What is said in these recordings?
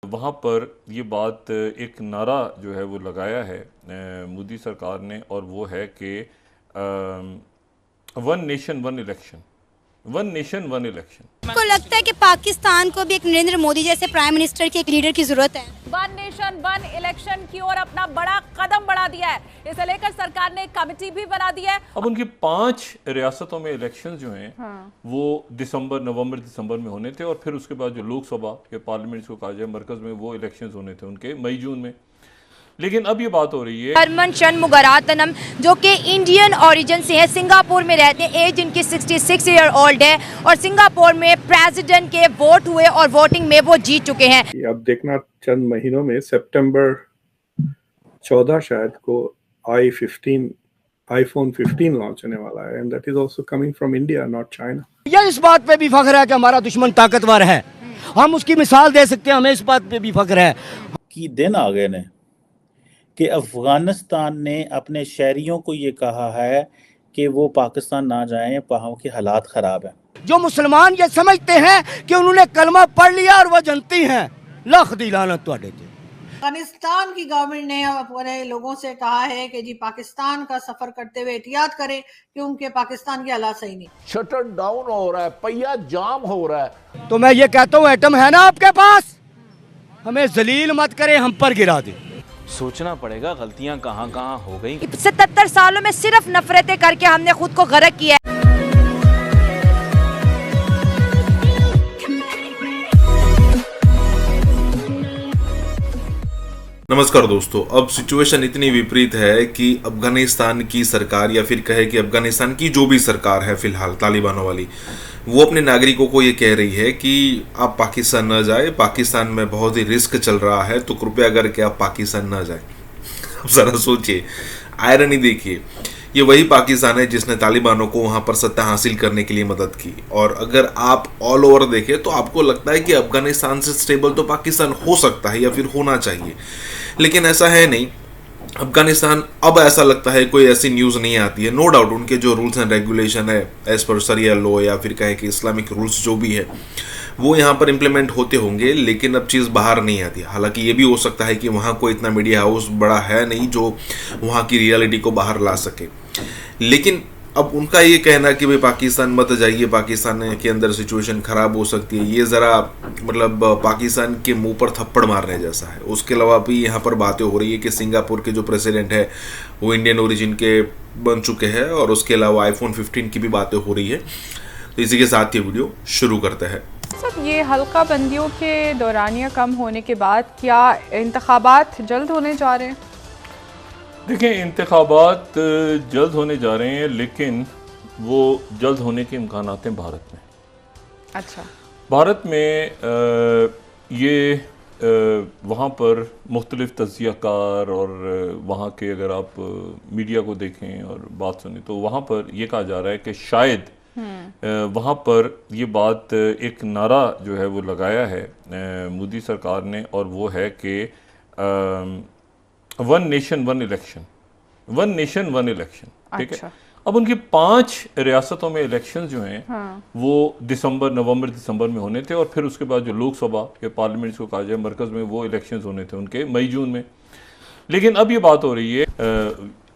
वहाँ पर ये बात एक नारा जो है वो लगाया है मोदी सरकार ने, और वो है कि one nation one election, one nation one election. आपको लगता है कि पाकिस्तान को भी एक नरेंद्र मोदी जैसे प्राइम मिनिस्टर के एक लीडर की जरूरत है? वन नेशन वन इलेक्शन की ओर अपना बड़ा कदम बढ़ा दिया है। इसे लेकर सरकार ने एक कमेटी भी बना दी है। अब उनकी 5 रियासतों में इलेक्शन जो हैं वो नवंबर दिसंबर में होने थे, और फिर उसके बाद जो लोकसभा के पार्लियामेंट को कहा जाए मरकज में, वो इलेक्शंस होने थे उनके मई जून में। लेकिन अब ये बात हो रही है हरमन शनमुगारत्नम जो कि इंडियन ओरिजिन से है, सिंगापुर में रहते हैं, एज इनकी 66 ईयर ओल्ड है और सिंगापुर में प्रेसिडेंट के वोट हुए और वोटिंग में वो जीत चुके हैं। अब देखना चंद महीनों में सितंबर 14 शायद को iPhone 15 लॉन्च होने वाला है, and that is also coming from India not China. यह इस बात पे भी फख्र है कि हमारा दुश्मन ताकतवर है, हम उसकी मिसाल दे सकते हैं, हमें इस बात पे भी फख्र है कि दिन आ गए ने कि अफगानिस्तान ने अपने शहरियों को ये कहा है कि वो पाकिस्तान ना जाएं, वहाँ के हालात ख़राब हैं। जो मुसलमान ये समझते हैं कि उन्होंने कलमा पढ़ लिया और वह जनती हैं, लख दी लानत तुहाडे ते। अफगानिस्तान की गवर्नमेंट ने अपने लोगों से कहा है कि जी पाकिस्तान का सफर करते हुए एहतियात करें क्योंकि पाकिस्तान के हालात सही नहीं। शटर डाउन हो रहा है, पहिया जाम हो रहा है। तो मैं ये कहता हूँ एटम है ना आपके पास, हमें जलील मत करें, हम पर गिरा दे। सोचना पड़ेगा गलतियां कहां कहां हो गई। 77 सालों में सिर्फ नफरतें करके हमने खुद को गर्क किया है। नमस्कार दोस्तों, अब सिचुएशन इतनी विपरीत है कि अफगानिस्तान की सरकार, या फिर कहे कि अफगानिस्तान की जो भी सरकार है फिलहाल तालिबानों वाली, वो अपने नागरिकों को ये कह रही है कि आप पाकिस्तान न जाए, पाकिस्तान में बहुत ही रिस्क चल रहा है, तो कृपया करके आप पाकिस्तान न जाए। अब ज़रा सोचिए, आयरनी देखिए, ये वही पाकिस्तान है जिसने तालिबानों को वहाँ पर सत्ता हासिल करने के लिए मदद की। और अगर आप ऑल ओवर देखें तो आपको लगता है कि अफगानिस्तान से स्टेबल तो पाकिस्तान हो सकता है या फिर होना चाहिए, लेकिन ऐसा है नहीं। अफगानिस्तान, अब ऐसा लगता है कोई ऐसी न्यूज़ नहीं आती है। नो डाउट उनके जो रूल्स एंड रेगुलेशन है एज पर शरिया लॉ, या फिर कहे कि इस्लामिक रूल्स जो भी है, वो यहाँ पर इम्प्लीमेंट होते होंगे, लेकिन अब चीज़ बाहर नहीं आती। हालांकि ये भी हो सकता है कि वहाँ कोई इतना मीडिया हाउस बड़ा है नहीं जो वहाँ की रियलिटी को बाहर ला सके। लेकिन अब उनका ये कहना कि भाई पाकिस्तान मत जाइए, पाकिस्तान के अंदर सिचुएशन ख़राब हो सकती है, ये ज़रा मतलब पाकिस्तान के मुंह पर थप्पड़ मारने जैसा है। उसके अलावा भी यहाँ पर बातें हो रही है कि सिंगापुर के जो प्रेसिडेंट है वो इंडियन ओरिजिन के बन चुके हैं, और उसके अलावा iPhone 15 की भी बातें हो रही है। तो इसी के साथ ये वीडियो शुरू करते हैं। सब ये हल्का बंदियों के दौरानिया कम होने के बाद क्या इंतखाबात जल्द होने जा रहे हैं? देखें, इंतखाबात जल्द होने जा रहे हैं, लेकिन वो जल्द होने के इम्कानात हैं भारत में। अच्छा, भारत में ये वहाँ पर मुख्तलिफ तज्ज़ियाकार और वहाँ के, अगर आप मीडिया को देखें और बात सुने, तो वहाँ पर ये कहा जा रहा है कि शायद वहाँ पर ये बात एक नारा जो है वो लगाया है मोदी सरकार ने, और वो है कि one nation one election, one nation one election. ठीक है। अब उनकी 5 रियासतों में इलेक्शंस जो हैं वो नवंबर दिसंबर में होने थे, और फिर उसके बाद जो लोकसभा के पार्लियामेंट को कहा जाए मरकज में, वो इलेक्शंस होने थे उनके मई जून में। लेकिन अब ये बात हो रही है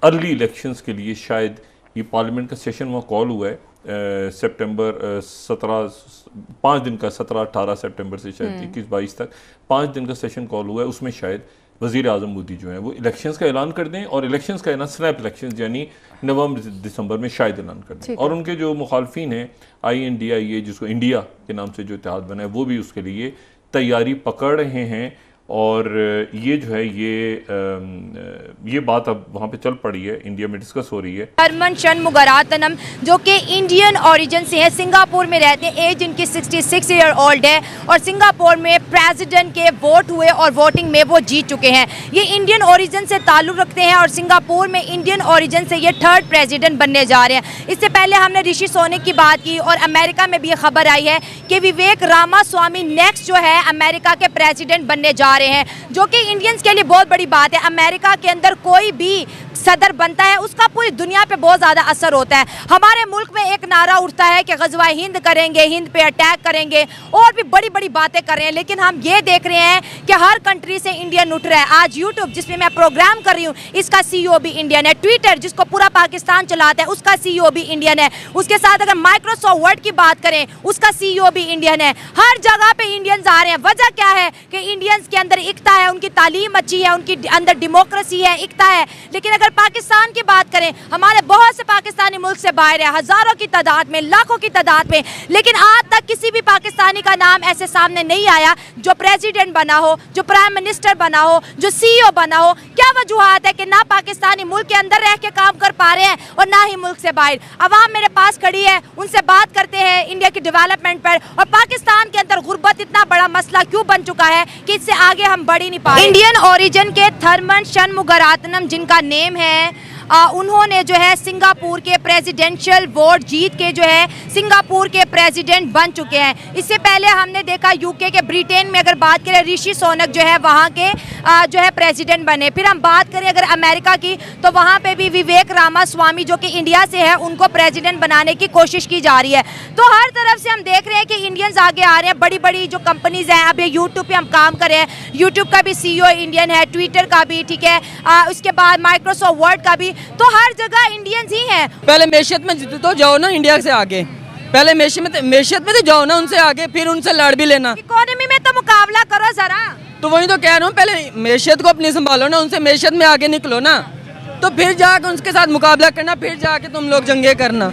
अर्ली इलेक्शंस के लिए शायद ये पार्लियामेंट का सेशन वहाँ कॉल हुआ है सितंबर 5 दिन का, 17-18 सितंबर से शायद 21-22 तक 5 दिन का सेशन कॉल हुआ है। उसमें शायद वज़ीर आज़म मोदी जो है वो इलेक्शंस का ऐलान कर दें, और इलेक्शंस का ऐलान स्नैप इलेक्शंस यानी नवंबर दिसंबर में शायद ऐलान कर दें। और उनके जो मुखालफिन हैं INDIA, जिसको इंडिया के नाम से जो इत्तेहाद बना है, वो भी उसके लिए तैयारी पकड़ रहे हैं। और ये जो है ये बात अब वहाँ पे चल पड़ी है, इंडिया में डिस्कस हो रही है। हरमन शनमुगारत्नम जो कि इंडियन ओरिजिन से है, सिंगापुर में रहते हैं, एज इनकी 66 ईयर ओल्ड है और सिंगापुर में प्रेसिडेंट के वोट हुए और वोटिंग में वो जीत चुके हैं। ये इंडियन ओरिजिन से ताल्लुक़ रखते हैं और सिंगापुर में इंडियन ओरिजिन से ये 3rd प्रेसिडेंट बनने जा रहे हैं। इससे पहले हमने ऋषि सोनक की बात की, और अमेरिका में भी ये खबर आई है कि विवेक रामास्वामी नेक्स्ट जो है अमेरिका के प्रेसिडेंट बनने जा रहे हैं। रहे हैं, जो कि इंडियंस के लिए बहुत बड़ी बात है। अमेरिका के अंदर कोई भी सदर बनता है उसका पूरी दुनिया पे बहुत ज़्यादा असर होता है। हमारे मुल्क में एक नारा उठता है कि ग़ज़वा हिंद करेंगे, हिंद पे अटैक करेंगे और भी बड़ी बड़ी बातें कर रहे हैं, लेकिन हम ये देख रहे हैं कि हर कंट्री से इंडियन उठ रहा है। आज यूट्यूब जिसमें मैं प्रोग्राम कर रही हूँ, इसका CEO भी इंडियन है। ट्विटर जिसको पूरा पाकिस्तान चलाता है, उसका CEO भी इंडियन है। उसके साथ अगर माइक्रोसॉफ्ट वर्ड की बात करें, उसका CEO भी इंडियन है। हर जगह पे इंडियंस आ रहे हैं। वजह क्या है कि इंडियंस के अंदर एकता है, उनकी तालीम अच्छी है, उनकी अंदर डेमोक्रेसी है, एकता है। लेकिन अगर पाकिस्तान की बात करें, हमारे बहुत से पाकिस्तानी मुल्क से बाहर है, हजारों की तादाद में, लाखों की तादाद में, लेकिन आज तक किसी भी पाकिस्तानी का नाम ऐसे सामने नहीं आया जो प्रेसिडेंट बना हो, जो प्राइम मिनिस्टर बना हो, जो CEO बना हो। क्या वजूहत है कि ना पाकिस्तानी मुल्क के अंदर रह के काम कर पा रहे हैं और ना ही मुल्क से बाहर। अवाम मेरे पास खड़ी है, उनसे बात करते हैं इंडिया की डेवलपमेंट पर, और पाकिस्तान के अंदर गुर्बत इतना बड़ा मसला क्यों बन चुका है कि इससे आगे हम बढ़ ही नहीं पा रहे। इंडियन ओरिजिन के थर्मन शनमुगारत्नम जिनका नेम है, उन्होंने जो है सिंगापुर के प्रेसिडेंशियल वोट जीत के जो है सिंगापुर के प्रेसिडेंट बन चुके हैं। इससे पहले हमने देखा यूके के, ब्रिटेन में अगर बात करें, ऋषि सोनक जो है वहाँ के जो है प्रेसिडेंट बने। फिर हम बात करें अगर अमेरिका की, तो वहाँ पे भी विवेक रामास्वामी जो कि इंडिया से है, उनको प्रेसिडेंट बनाने की कोशिश की जा रही है। तो हर तरफ से हम देख रहे हैं कि इंडियंस आगे आ रहे हैं। बड़ी बड़ी जो कंपनीज हैं, अब ये यूट्यूब पे हम काम कर रहे हैं, यूट्यूब का भी CEO इंडियन है, ट्विटर का भी, ठीक है, उसके बाद माइक्रोसॉफ्ट वर्ड का भी, तो हर जगह इंडियंस ही हैं। पहले मैशियत में तो जाओ ना इंडिया से आगे, पहले मैशियत में तो जाओ ना उनसे आगे, फिर उनसे लड़ भी लेना। इकोनॉमी में तो मुकाबला करो जरा। तो वही तो कह रहा हूँ, पहले मैशियत को अपनी संभालो ना, उनसे मैशियत में आगे निकलो ना, तो फिर जाके उनके साथ मुकाबला करना, फिर जाके तुम लोग जंगे करना।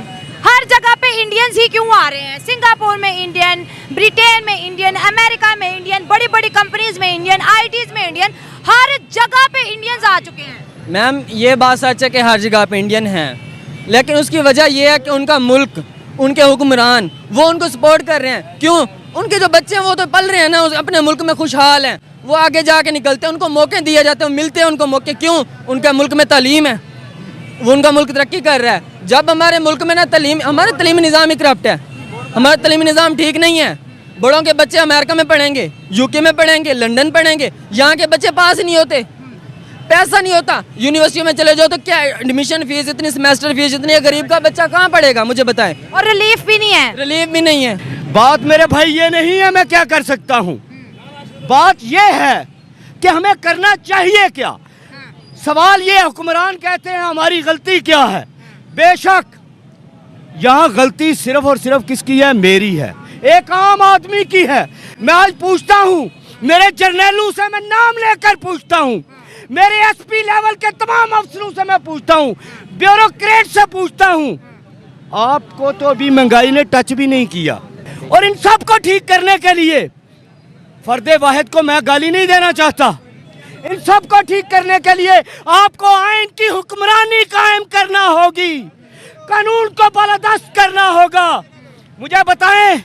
हर जगह पे इंडियंस ही क्यों आ रहे हैं? सिंगापुर में इंडियन, ब्रिटेन में इंडियन, अमेरिका में इंडियन, बड़ी बड़ी कंपनीज में इंडियन, ITs में इंडियन, हर जगह पे इंडियंस आ चुके हैं। मैम ये बात सच है कि हर जगह पे इंडियन हैं, लेकिन उसकी वजह ये है कि उनका मुल्क, उनके हुक्मरान वो उनको सपोर्ट कर रहे हैं। क्यों? उनके जो बच्चे हैं वो तो पल रहे हैं ना, अपने मुल्क में खुशहाल हैं, वो आगे जाके निकलते हैं, उनको मौके दिए जाते हैं, मिलते हैं उनको मौके। क्यों? उनके मुल्क में तालीम है, वो उनका मुल्क तरक्की कर रहा है। जब हमारे मुल्क में ना तालीम, हमारा तालीमी निज़ाम ही करप्ट है, हमारा तालीमी निज़ाम ठीक नहीं है। बड़ों के बच्चे अमेरिका में पढ़ेंगे, UK में पढ़ेंगे, लंदन पढ़ेंगे, यहाँ के बच्चे पास नहीं होते, पैसा नहीं होता। यूनिवर्सिटी में चले जाओ तो क्या एडमिशन फीस इतनी, सेमेस्टर फीस इतनी है, गरीब का बच्चा कहाँ पढ़ेगा? मुझे बताएं। और रिलीफ भी नहीं है, रिलीफ भी नहीं है। बात मेरे भाई ये नहीं है मैं क्या कर सकता हूँ, बात ये है कि हमें करना चाहिए क्या। सवाल ये, हुक्मरान कहते हैं हमारी गलती क्या है। बेशक यहाँ गलती सिर्फ और सिर्फ किसकी है? मेरी है, एक आम आदमी की है। मैं आज पूछता हूँ, मेरे जर्नैलों से मैं नाम लेकर पूछता हूँ, मेरे SP लेवल के तमाम अफसरों से मैं पूछता हूँ, ब्यूरोक्रेट से पूछता हूँ, आपको तो अभी महंगाई ने टच भी नहीं किया। और इन सब को ठीक करने के लिए फर्दे वाहिद को मैं गाली नहीं देना चाहता, इन सब को ठीक करने के लिए आपको आइन की हुक्मरानी कायम करना होगी, कानून को बालादस्त करना होगा। मुझे बताएं,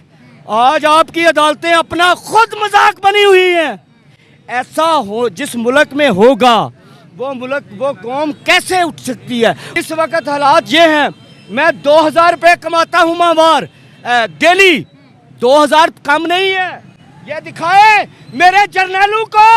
आज आपकी अदालतें अपना खुद मजाक बनी हुई हैं। ऐसा हो जिस मुल्क में होगा, वो मुल्क, वो कौम कैसे उठ सकती है? इस वक्त हालात ये हैं, मैं 2000 रुपये कमाता हूँ माहवार डेली, 2000 कम नहीं है। ये दिखाए मेरे जर्नैलों को